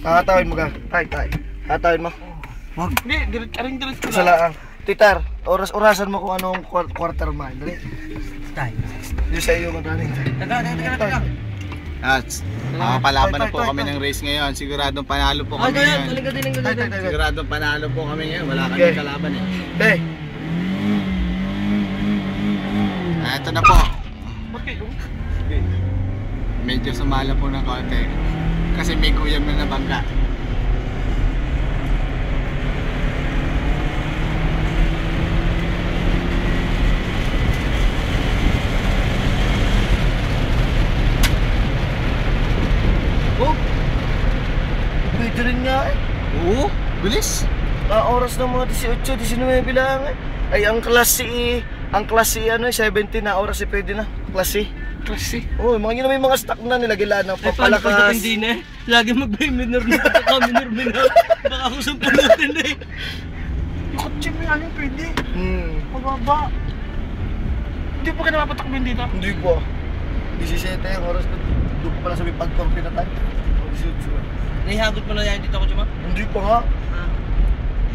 Hatawin mo ka. Tay. Hatawin mo. Wag. Hindi, diretso Sa laang. Titar, orasan mo kung anong quarter mile. Dali. Tay. Yung sa iyo mataling. Taga. Makapalaban na po kami ng race ngayon. Siguradong panalo po kami ngayon. Siguradong panalo po kami ngayon. Wala kami kalaban eh. Tay. Ito na po. Ba't kayo? Medyo sumala po ng konti. Kasi may kuyam na nabangga. Oh! Pwede rin nga eh. Oo, bilis. Oras ng mga 18, 19 lang eh. Ay, ang klase ano, 17 na oras eh, pwede na. Klase. Oh, mga yun na may mga stock na nilagila ng Pampalakas. papalakas. Hindi na eh. Lagi mag-minor na. Minor. Baka kusang pulutin na eh. Yung kotse mo yan, pwede. Mababa. Hindi pa ka napapatakbin dito? Hindi po. 17 yung oras ko. Doon pa pala sa may pag-compre na tayo. Nahihagot mo na yan dito ako, Chuma? Hindi pa nga.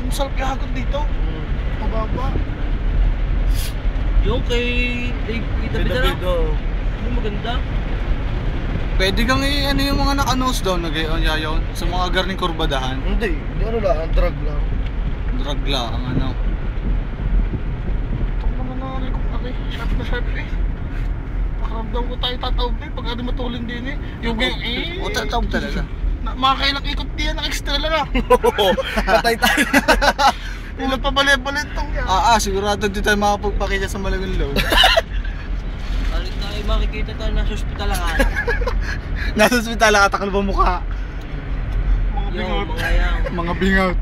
Yung salp kahagod dito. Mababa. Yung kay David ano? Yung maganda. Pwede kang ano yung mga naka-nose down yayaw sa mga garning kurbadahan. Hindi ano lang, drug lang. Drag lang ang ano. Ito naman na likop na rin. Sharp na sharp eh. Pakaramdam ko tayo tatawag eh. Pag ano matulin din eh. Yung O tatawag talaga. Makakailang ikot diyan, extra lang ah. Patay tayo. Ilan pa balit-balit tong yan. Sigurado di tayo makapagpakita sa Malagang Loob. Aling tayo makikita tayo nasa ospital lang ah. Nasa ospital nakatakal ba mukha? Yung mga yan. Mga bingout.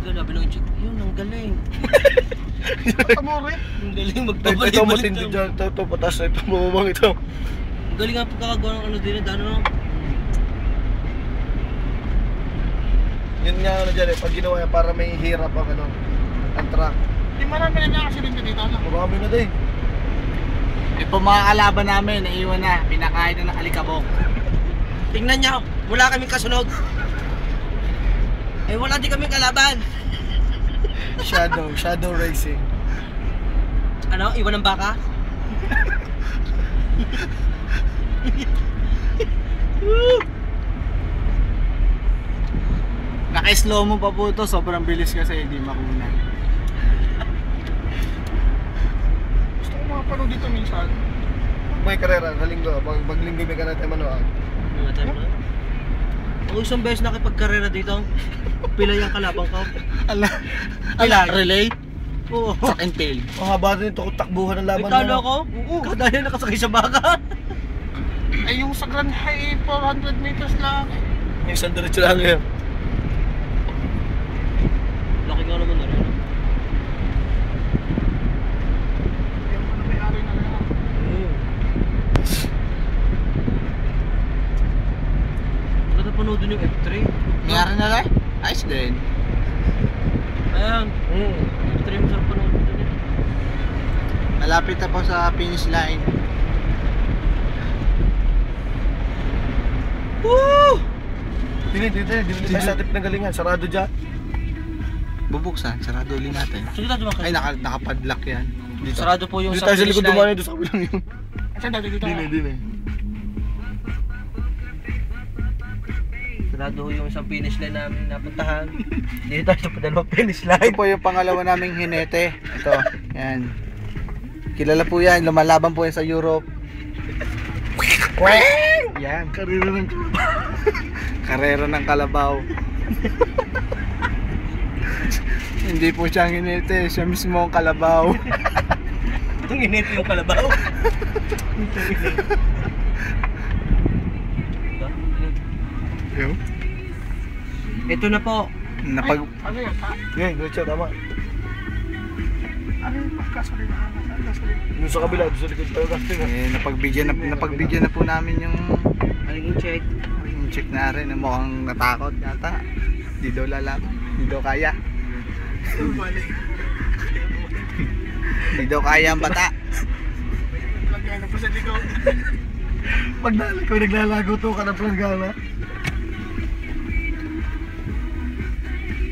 Grabe ng chick. Yun, ang galing. Amore. Ang galing Ito magpabalik-balik matindi dyan. Ito patas na ito. Bumabang ito. Ang galing nga pagkakagawa ng ano din. Ano? Yun nga ano dyan eh. Pag ginawa yan para may hirap ang ano. Ang truck. Di marami na nakakasilindi dito. Marami na din. Po mga kalaban namin, naiwan na. Pinakain na ng alikabok. Tingnan niyo, wala kaming kasunog. Wala din kaming kalaban. Shadow racing. Ano? Iwan ng baka? Naka-slow mo pa po ito, sobrang bilis kasi hindi makunan. Gusto ko makapanood dito minsan. May karera sa linggo. Pag linggo may karera tayo manood. Mga tayo na. Ang isang beses nakipagkarera dito, pilay ang kalabang ko. Ala, relay? Oo. Track and field. Ang haba din ito kung takbuhan ng laban. May talo ako? Kadaya nakasakay sa baka. Ay yung sa Grand High 400 meters lang. Yung isang diretso lang ngayon. Laki nga naman na rin. Yung ano may-ari na lang. Wala panood din yung F3. Mayroon na lang? Ayos din. Ayan. F3 masarap panood din yun. Malapit na po sa finish line. Woo! Dili tayo sa ating pinagalingan. Sarado dyan. Bubuksan, sarado ulit natin. Sige tayo Ay, nakapadlock yan. Dito. Sarado po yung Dito sa tayo sa finish likod line. dumaan doon sa kabilang yun. Saan dati dito? Dili. Sarado yung isang finish line namin napuntahan. Dito tayo sa padalawang finish Ito line. po yung pangalawa naming hinete. Ito, yan. Kilala po yan, lumalaban po yan sa Europe. Yan. Karera ng Karera ng kalabaw. Hindi po siya ang hinete, siya mismo ang kalabaw. Itong init yung kalabaw. Ito na po. Ano yan? Ngayon, diretso, tama. Ano yung pagkasalinahan? Yung sa kabila, doon sa likod tayo kasi. Napagbigyan na po namin yung Aling check. yung check na rin, mukhang natakot yata. Di daw di daw kaya. Di daw kaya ang bata. Lagyan na po sa likod. pag naglalago to ka ng planggana.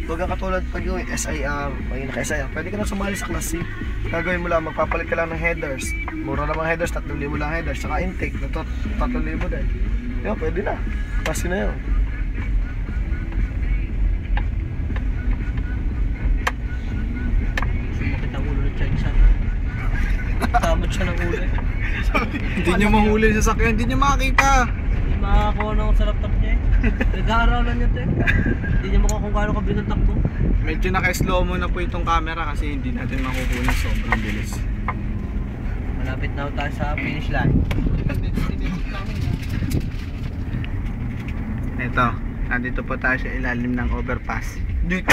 Huwag ka katulad pag yung SIR, pag yung naka-SIR, pwede ka na sumali sa Class C. Gagawin mo lang, magpapalit ka lang ng headers. Mura namang headers, 3,000 lang headers. Saka intake, na 3,000 din. Yun, pwede na. Class C na yun. Sumakit ang ulo ng Chinese. Tamad siya ng ulo. Hindi nyo mahuli sa sasakyan, hindi nyo makakita. Hindi makakakuha na ako sa laptop niya eh. Nag-aaralan niya ito eh. Hindi niya makakung gaano kabilis ang takbo. Medyo naka-slow mo na po itong camera kasi hindi natin makukunin, sobrang bilis. Malapit na tayo sa finish line. Ito, nandito po tayo sa ilalim ng overpass. Dito.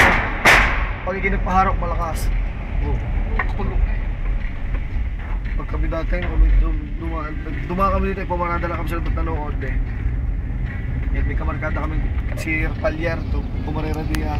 Pag ikinagpaharok, malakas. Oh. Pag kami dati, dumaan kami dito, pumanadala kami sa labot na nood eh. Yan, may kamarkada kami si Palyer to, pumarera diya.